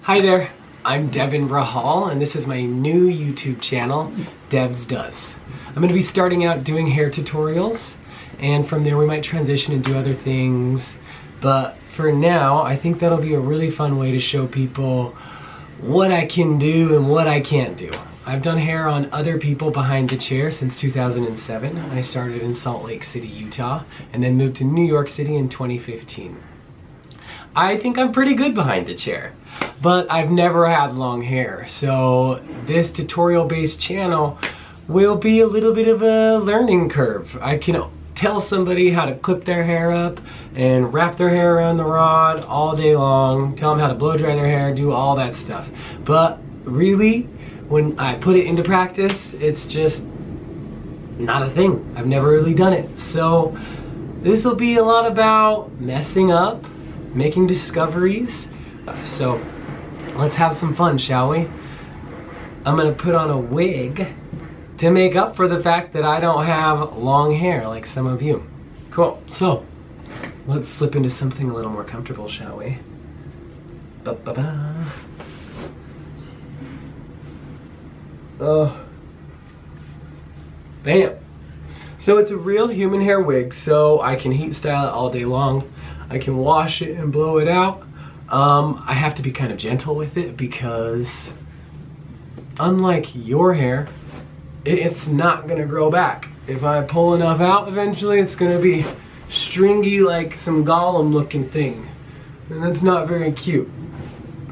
Hi there, I'm Devin Rahal and this is my new YouTube channel, Devs Does. I'm going to be starting out doing hair tutorials, and from there we might transition and do other things, but for now I think that'll be a really fun way to show people what I can do and what I can't do. I've done hair on other people behind the chair since 2007. I started in Salt Lake City, Utah, and then moved to New York City in 2015. I think I'm pretty good behind the chair, but I've never had long hair, so this tutorial-based channel will be a little bit of a learning curve. I can tell somebody how to clip their hair up and wrap their hair around the rod all day long, tell them how to blow dry their hair, do all that stuff. But really, when I put it into practice, it's just not a thing. I've never really done it. So this will be a lot about messing up, making discoveries. So let's have some fun, shall we? I'm gonna put on a wig to make up for the fact that I don't have long hair like some of you. Cool, so let's slip into something a little more comfortable, shall we? Ba-ba-ba. Bam. So it's a real human hair wig, so I can heat style it all day long. I can wash it and blow it out. I have to be kind of gentle with it because unlike your hair, it's not gonna grow back. If I pull enough out, eventually it's gonna be stringy like some Gollum looking thing. And that's not very cute.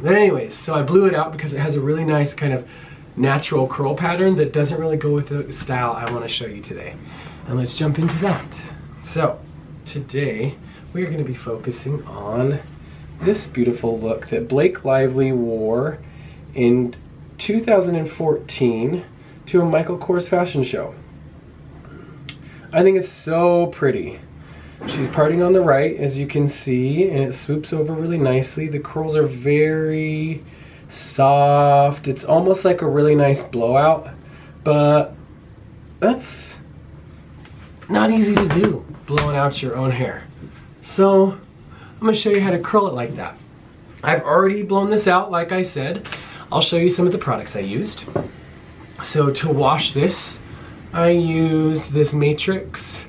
But anyways, so I blew it out because it has a really nice kind of natural curl pattern that doesn't really go with the style I want to show you today. And let's jump into that. So today we are going to be focusing on this beautiful look that Blake Lively wore in 2014 to a Michael Kors fashion show. I think it's so pretty. She's parting on the right, as you can see, and it swoops over really nicely. The curls are very soft. It's almost like a really nice blowout, but that's not easy to do, blowing out your own hair. So I'm going to show you how to curl it like that. I've already blown this out, like I said. I'll show you some of the products I used. So to wash this, I used this Matrix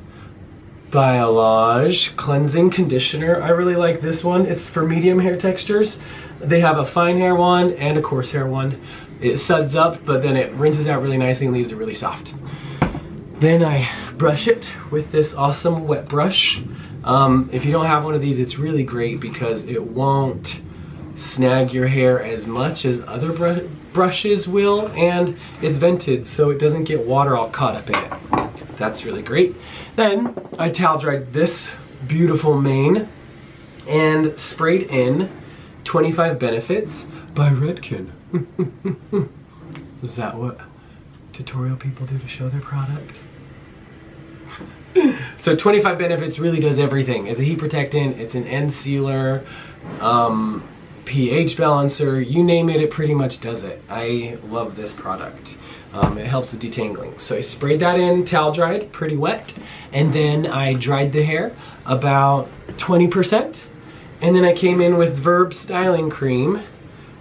Biolage cleansing conditioner. I really like this one. It's for medium hair textures. They have a fine hair one and a coarse hair one. It suds up, but then it rinses out really nicely and leaves it really soft. Then I brush it with this awesome wet brush. If you don't have one of these, it's really great because it won't snag your hair as much as other brushes will, and it's vented so it doesn't get water all caught up in it. That's really great. Then I towel dried this beautiful mane and sprayed in 25 Benefits by Redken. Is that what tutorial people do to show their product? So 25 Benefits really does everything. It's a heat protectant, it's an end sealer, pH balancer, you name it, it pretty much does it. I love this product. It helps with detangling. So I sprayed that in, towel dried, pretty wet, and then I dried the hair about 20%, and then I came in with Verb styling cream.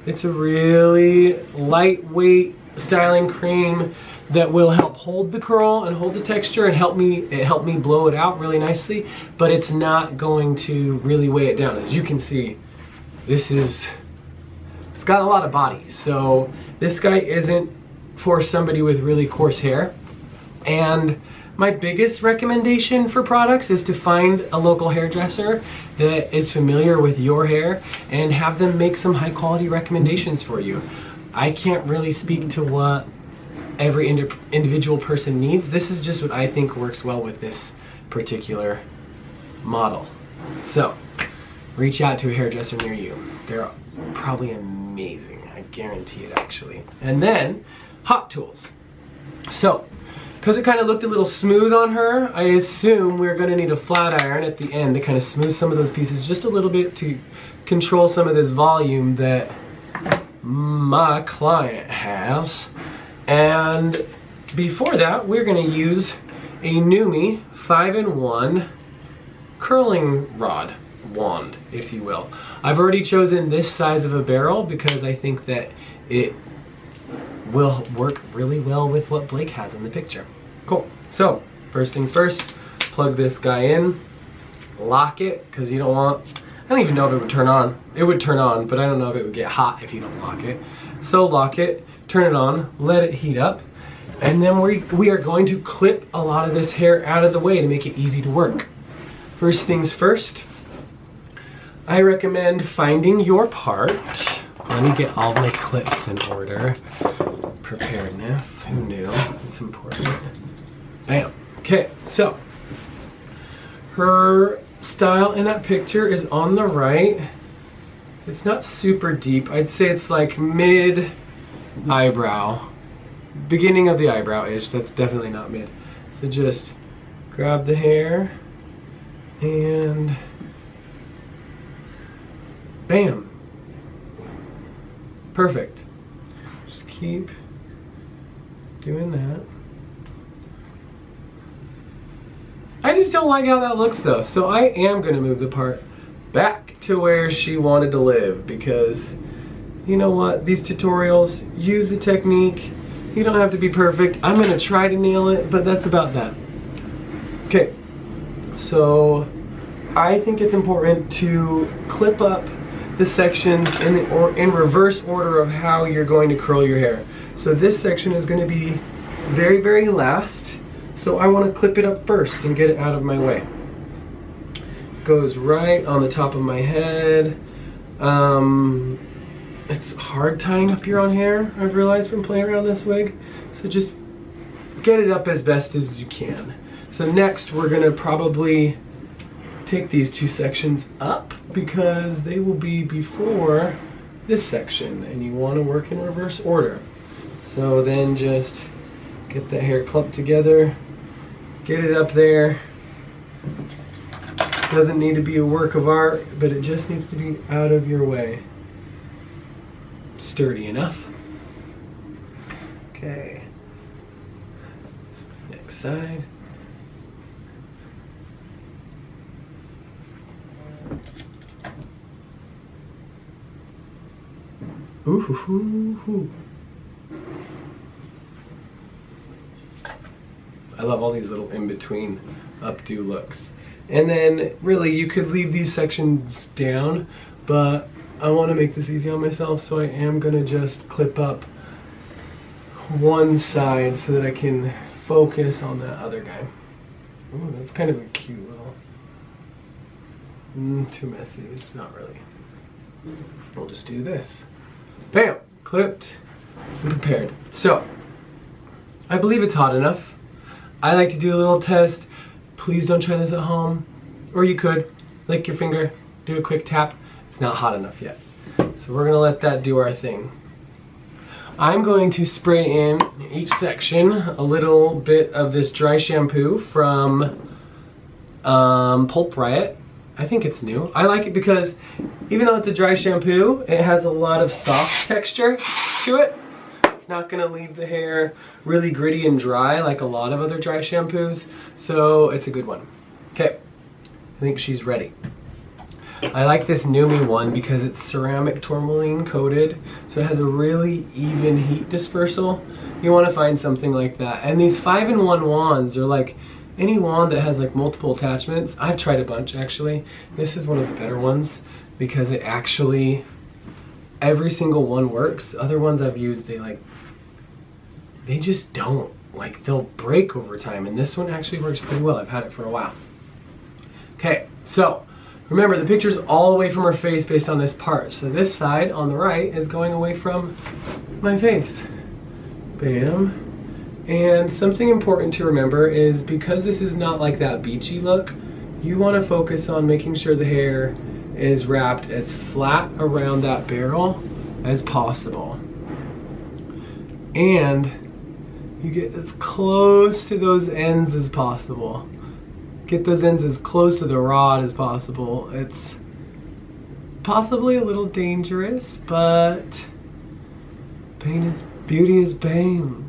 It's a really lightweight styling cream that will help hold the curl and hold the texture and help me blow it out really nicely, but it's not going to really weigh it down. As you can see, it's got a lot of body. So this guy isn't for somebody with really coarse hair. And my biggest recommendation for products is to find a local hairdresser that is familiar with your hair and have them make some high quality recommendations for you. I can't really speak to what every individual person needs. This is just what I think works well with this particular model. So reach out to a hairdresser near you. They're probably amazing. I guarantee it, actually. And then hot tools. So because it kind of looked a little smooth on her, I assume we're going to need a flat iron at the end to kind of smooth some of those pieces just a little bit to control some of this volume that my client has. And before that, we're going to use a Numi 5-in-1 curling rod. wand, if you will. I've already chosen this size of a barrel because I think that it will work really well with what Blake has in the picture. Cool. So first things first, plug this guy in, lock it, because you don't want, I don't even know if it would turn on. It would turn on, but I don't know if it would get hot if you don't lock it. So lock it, turn it on, let it heat up, and then we are going to clip a lot of this hair out of the way to make it easy to work. First things first, I recommend finding your part. Let me get all my clips in order. Preparedness, who knew? It's important. Bam. Okay, so her style in that picture is on the right. It's not super deep. I'd say it's like mid eyebrow. Beginning of the eyebrow-ish. That's definitely not mid. So just grab the hair and bam. Perfect. Just keep doing that. I just don't like how that looks though, so I am going to move the part back to where she wanted to live, because you know what, these tutorials, use the technique. You don't have to be perfect. I'm going to try to nail it, but that's about that. Okay, so I think it's important to clip up the sections in reverse order of how you're going to curl your hair. So this section is going to be very, very last. So I want to clip it up first and get it out of my way. Goes right on the top of my head. It's hard tying up your own hair, I've realized from playing around this wig. So just get it up as best as you can. So next we're going to probably take these two sections up because they will be before this section, and you want to work in reverse order. So then just get the hair clumped together, get it up there. Doesn't need to be a work of art, but it just needs to be out of your way. Sturdy enough. Okay. Next side. Ooh, hoo, hoo, hoo. I love all these little in-between updo looks. And then really you could leave these sections down, but I want to make this easy on myself, so I am going to just clip up one side so that I can focus on that other guy. Ooh, that's kind of a cute little... too messy, it's not really. We'll just do this. Bam! Clipped and prepared. So, I believe it's hot enough. I like to do a little test. Please don't try this at home. Or you could. Lick your finger, do a quick tap. It's not hot enough yet. So we're going to let that do our thing. I'm going to spray in each section a little bit of this dry shampoo from Pulp Riot. I think it's new. I like it because even though it's a dry shampoo, it has a lot of soft texture to it. It's not going to leave the hair really gritty and dry like a lot of other dry shampoos. So it's a good one. Okay, I think she's ready. I like this Numi one because it's ceramic tourmaline coated, so it has a really even heat dispersal. You want to find something like that. And these 5-in-1 wands are like any wand that has like multiple attachments. I've tried a bunch actually. This is one of the better ones because it actually, every single one works. Other ones I've used, they just don't. Like, they'll break over time, and this one actually works pretty well. I've had it for a while. Okay, so remember the picture's all away from her face based on this part. So this side on the right is going away from my face. Bam. And something important to remember is because this is not like that beachy look, you want to focus on making sure the hair is wrapped as flat around that barrel as possible. And you get as close to those ends as possible. Get those ends as close to the rod as possible. It's possibly a little dangerous, but beauty is pain.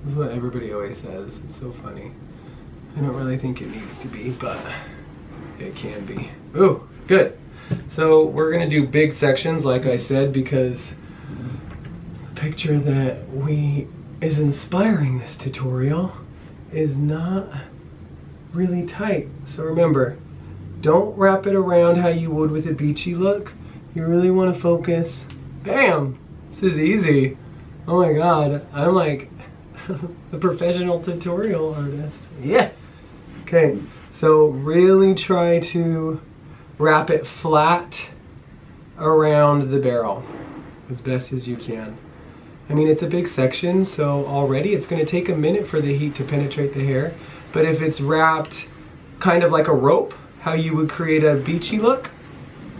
That's what everybody always says. It's so funny. I don't really think it needs to be, but it can be. Ooh, Good. So we're gonna do big sections, like I said, because the picture that is inspiring this tutorial is not really tight. So remember, don't wrap it around how you would with a beachy look. You really want to focus. Bam! This is easy. Oh my god, I'm like a professional tutorial artist. Yeah! Okay, so really try to wrap it flat around the barrel as best as you can. I mean, it's a big section, so already it's going to take a minute for the heat to penetrate the hair. But if it's wrapped kind of like a rope, how you would create a beachy look,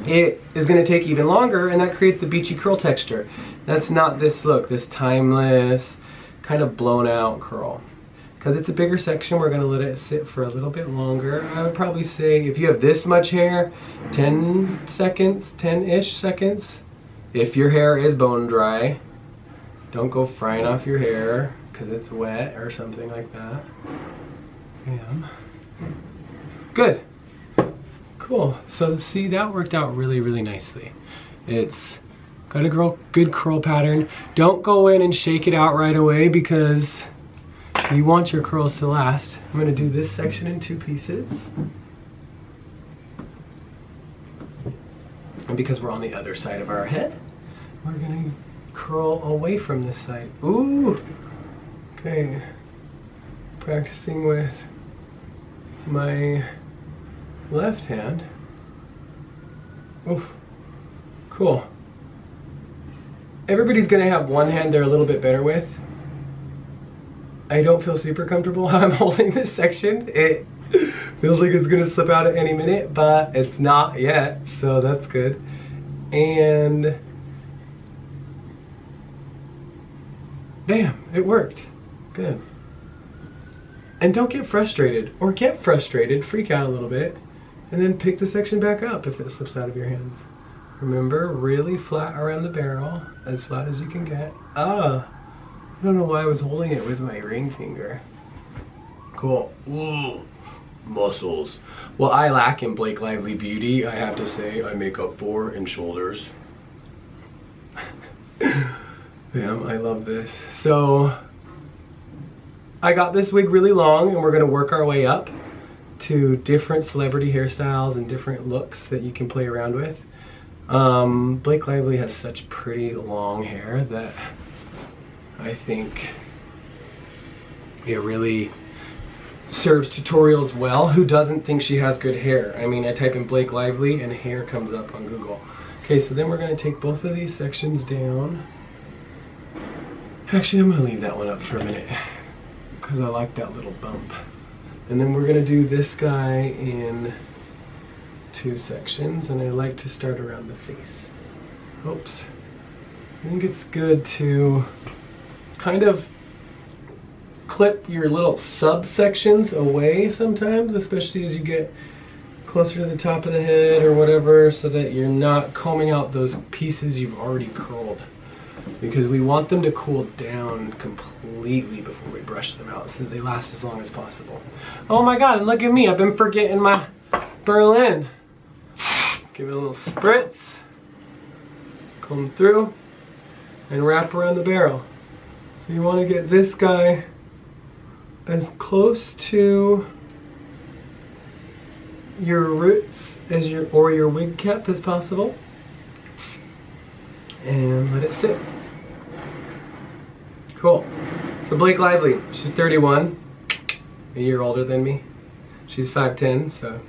it is going to take even longer, and that creates the beachy curl texture. That's not this look, this timeless, kind of blown out curl. Because it's a bigger section, we're going to let it sit for a little bit longer. I would probably say if you have this much hair, 10 seconds, 10-ish seconds. If your hair is bone dry, don't go frying off your hair because it's wet or something like that. Bam. Good. Cool. So see, that worked out really, really nicely. It's got a good curl pattern. Don't go in and shake it out right away because you want your curls to last. I'm going to do this section in 2 pieces. And because we're on the other side of our head, we're going to curl away from this side. Ooh! Okay. Practicing with my left hand. Oof. Cool. Everybody's going to have one hand they're a little bit better with. I don't feel super comfortable how I'm holding this section. It feels like it's gonna slip out at any minute, but it's not yet, so that's good. And bam, it worked. Good. And don't get frustrated, or get frustrated, freak out a little bit, and then pick the section back up if it slips out of your hands. Remember, really flat around the barrel, as flat as you can get. I don't know why I was holding it with my ring finger. Cool. Ooh, muscles. Well, I lack in Blake Lively beauty, I have to say. I make up for in shoulders. Bam, I love this. So, I got this wig really long, and we're gonna work our way up to different celebrity hairstyles and different looks that you can play around with. Blake Lively has such pretty long hair that I think it really serves tutorials well. Who doesn't think she has good hair? I mean, I type in Blake Lively and hair comes up on Google. Okay, so then we're going to take both of these sections down. Actually, I'm going to leave that one up for a minute because I like that little bump. And then we're going to do this guy in 2 sections, and I like to start around the face. Oops. I think it's good to kind of clip your little subsections away sometimes, especially as you get closer to the top of the head or whatever, so that you're not combing out those pieces you've already curled, because we want them to cool down completely before we brush them out so that they last as long as possible. Oh my god, and look at me, I've been forgetting my Berlin. Give it a little spritz, comb through, and wrap around the barrel. So you want to get this guy as close to your roots as your wig cap as possible, and let it sit. Cool. So Blake Lively, she's 31, a year older than me. She's 5'10", so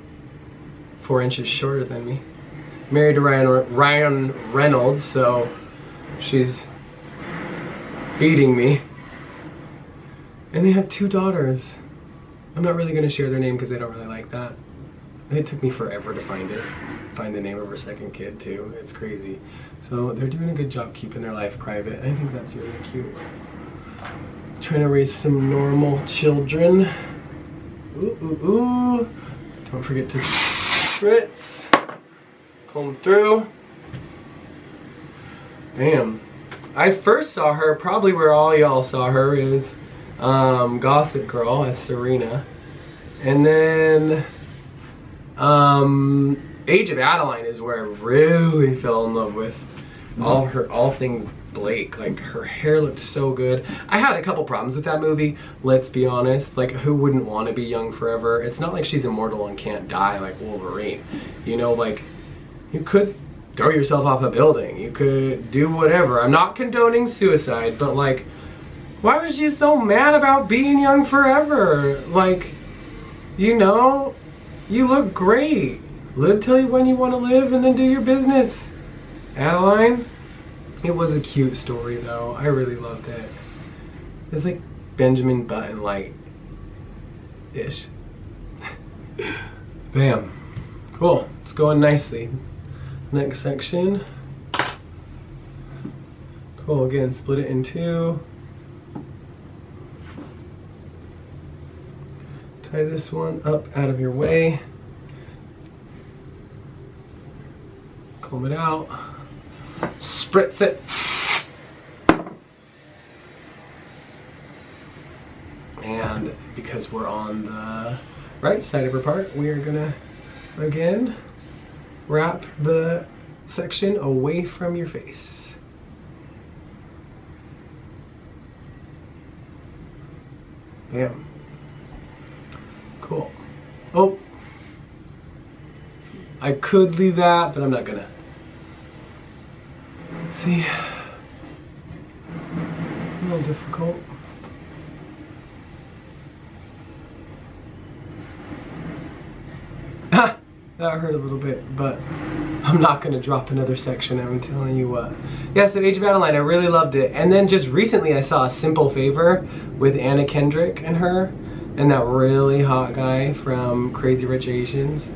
4 inches shorter than me. Married to Ryan Reynolds, so she's beating me. And they have 2 daughters. I'm not really going to share their name because they don't really like that. It took me forever to find the name of her second kid too. It's crazy. So they're doing a good job keeping their life private. I think that's really cute. Trying to raise some normal children. Ooh, ooh, ooh. Don't forget to spritz. Comb through. Bam. I first saw her, probably where all y'all saw her, is Gossip Girl as Serena. And then Age of Adeline is where I really fell in love with all things Blake. Like, her hair looked so good. I had a couple problems with that movie, let's be honest. Like, who wouldn't want to be young forever? It's not like she's immortal and can't die like Wolverine. You know, like, you could throw yourself off a building. You could do whatever. I'm not condoning suicide, but like, why was she so mad about being young forever? Like, you know, you look great. Live till when you want to live and then do your business, Adeline. It was a cute story though. I really loved it. It's like Benjamin Button light-ish. Bam. Cool. It's going nicely. Next section. Cool. Again, split it in two. Tie this one up out of your way. Comb it out. Spritz it. And because we're on the right side of her part, we are gonna again wrap the section away from your face. Bam. Cool. Oh, I could leave that, but I'm not gonna. See, a little difficult. Ah, that hurt a little bit, but I'm not gonna drop another section, I'm telling you what. Yeah, so Age of Adeline, I really loved it. And then just recently I saw A Simple Favor with Anna Kendrick and her, and that really hot guy from Crazy Rich Asians.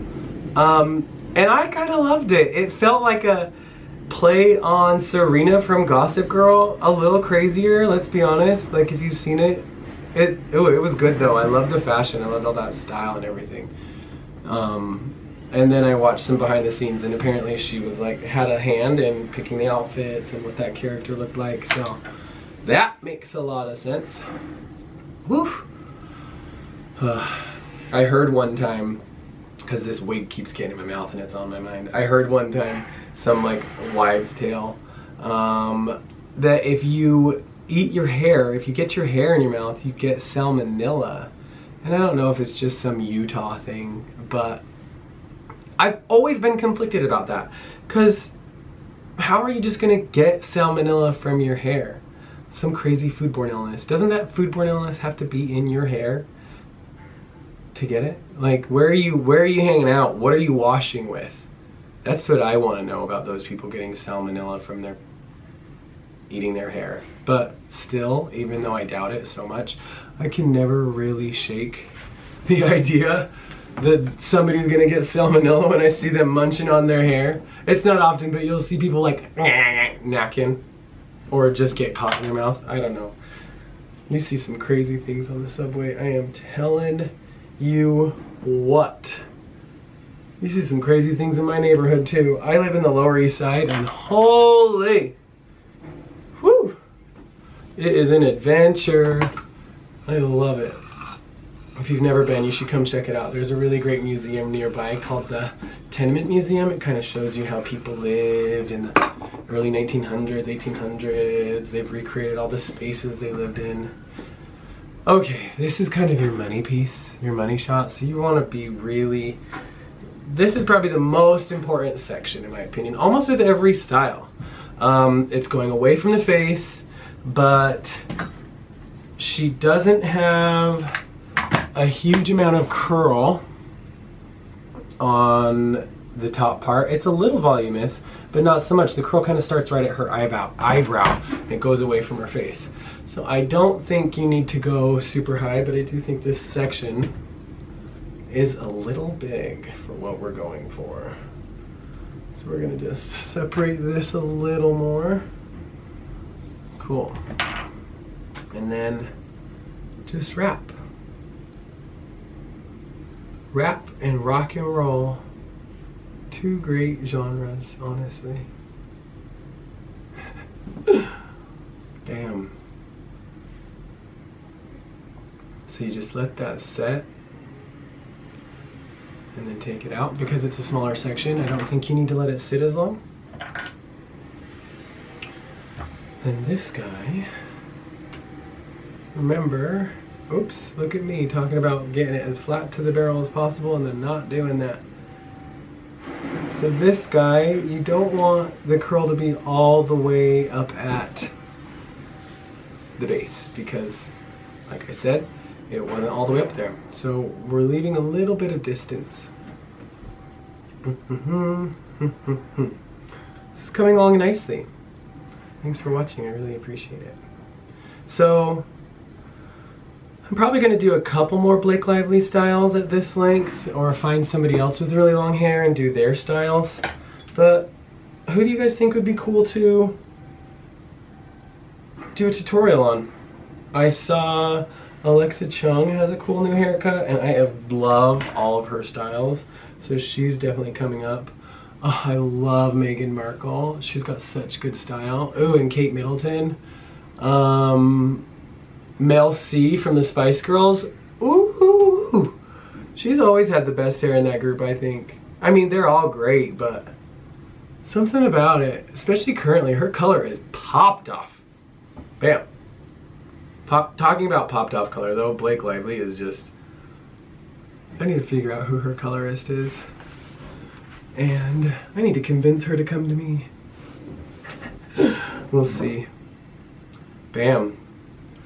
And I kind of loved it. It felt like a play on Serena from Gossip Girl, a little crazier, let's be honest. Like, if you've seen it, it was good though. I loved the fashion, I loved all that style and everything. And then I watched some behind the scenes, and apparently she was like, had a hand in picking the outfits and what that character looked like, so that makes a lot of sense. Woo. I heard one time, because this wig keeps getting in my mouth and it's on my mind, I heard one time some like wives' tale that if you eat your hair, if you get your hair in your mouth, you get salmonella. And I don't know if it's just some Utah thing, but I've always been conflicted about that, because how are you just gonna get salmonella from your hair? Some crazy foodborne illness. Doesn't that foodborne illness have to be in your hair to get it? Like, where are you hanging out? What are you washing with? That's what I want to know about those people getting salmonella from their eating their hair. But still, even though I doubt it so much, I can never really shake the idea that somebody's gonna get salmonella when I see them munching on their hair. It's not often, but you'll see people like knacking or just get caught in their mouth. I don't know. You see some crazy things on the subway. I am telling you what. You see some crazy things in my neighborhood too. I live in the Lower East Side, and holy, whew, it is an adventure. I love it. If you've never been, you should come check it out. There's a really great museum nearby called the Tenement Museum. It kind of shows you how people lived in the early 1900s, 1800s. They've recreated all the spaces they lived in. Okay, this is kind of your money piece, your money shot. So you want to be really, this is probably the most important section in my opinion, almost with every style. It's going away from the face, but she doesn't have a huge amount of curl on the top part. It's a little voluminous, but not so much. The curl kind of starts right at her eyebrow, and it goes away from her face. So I don't think you need to go super high, but I do think this section is a little big for what we're going for. So we're gonna just separate this a little more. Cool. And then just wrap. Rap and rock and roll. Two great genres, honestly. Bam. So you just let that set. and then take it out because it's a smaller section. I don't think you need to let it sit as long. Then this guy, remember, oops, look at me talking about getting it as flat to the barrel as possible and then not doing that. So this guy, you don't want the curl to be all the way up at the base because, like I said, it wasn't all the way up there. So we're leaving a little bit of distance. This is coming along nicely. Thanks for watching, I really appreciate it. So I'm probably going to do a couple more Blake Lively styles at this length, or find somebody else with really long hair and do their styles. But who do you guys think would be cool to do a tutorial on? I saw Alexa Chung has a cool new haircut, and I love all of her styles, so she's definitely coming up. Oh, I love Meghan Markle. She's got such good style. Oh, and Kate Middleton. Mel C from the Spice Girls. Ooh, she's always had the best hair in that group, I think. I mean, they're all great, but something about it, especially currently, her color is popped off. Bam. Talking about popped off color though, Blake Lively is just, I need to figure out who her colorist is. And I need to convince her to come to me. We'll see. Bam.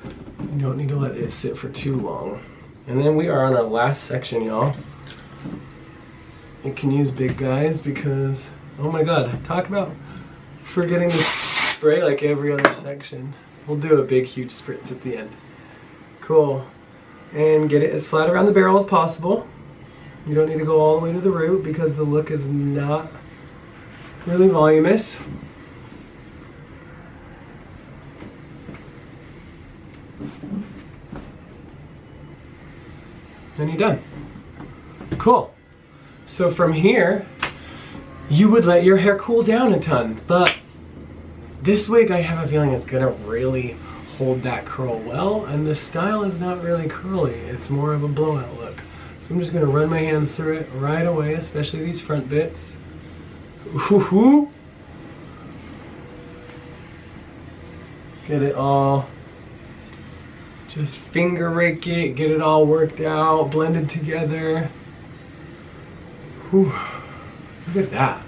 You don't need to let it sit for too long. And then we are on our last section, y'all. You can use big guys because, oh my god, talk about forgetting to spray like every other section. We'll do a big huge spritz at the end. Cool. And get it as flat around the barrel as possible. You don't need to go all the way to the root because the look is not really voluminous. And you're done. Cool. So from here, you would let your hair cool down a ton, but this wig, I have a feeling it's gonna really hold that curl well, and the style is not really curly, it's more of a blowout look. So I'm just gonna run my hands through it right away, especially these front bits. Ooh-hoo. Get it all, just finger rake it, get it all worked out, blended together. Whew. Look at that.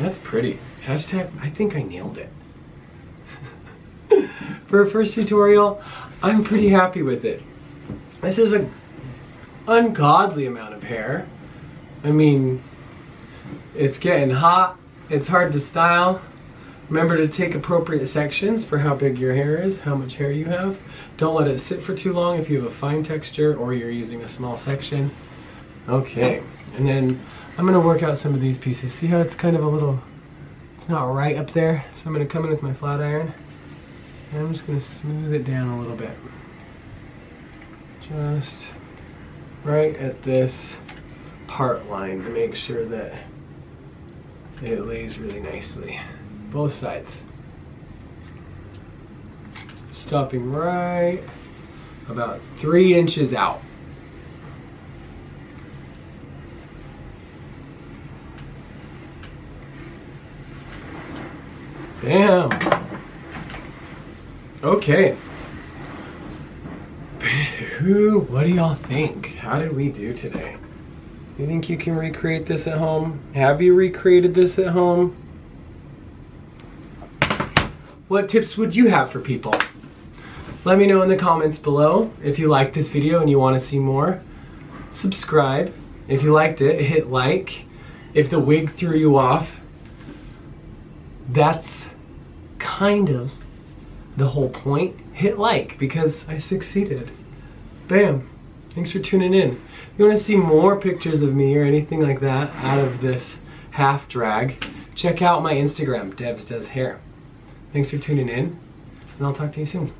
That's pretty. Hashtag, I think I nailed it. For a first tutorial, I'm pretty happy with it. This is an ungodly amount of hair. I mean, it's getting hot, it's hard to style. Remember to take appropriate sections for how big your hair is, how much hair you have. Don't let it sit for too long if you have a fine texture or you're using a small section. Okay, and then I'm gonna work out some of these pieces. See how it's kind of a little, it's not right up there. So I'm gonna come in with my flat iron and I'm just gonna smooth it down a little bit. Just right at this part line to make sure that it lays really nicely. Both sides. Stopping right about 3 inches out. Bam. Okay. What do y'all think? How did we do today? You think you can recreate this at home? Have you recreated this at home? What tips would you have for people? Let me know in the comments below. If you liked this video and you want to see more, subscribe. If you liked it, hit like. If the wig threw you off, that's kind of the whole point. Hit like because I succeeded. Bam. Thanks for tuning in. If you want to see more pictures of me or anything like that out of this half drag, check out my Instagram, Devs Does Hair. Thanks for tuning in, and I'll talk to you soon.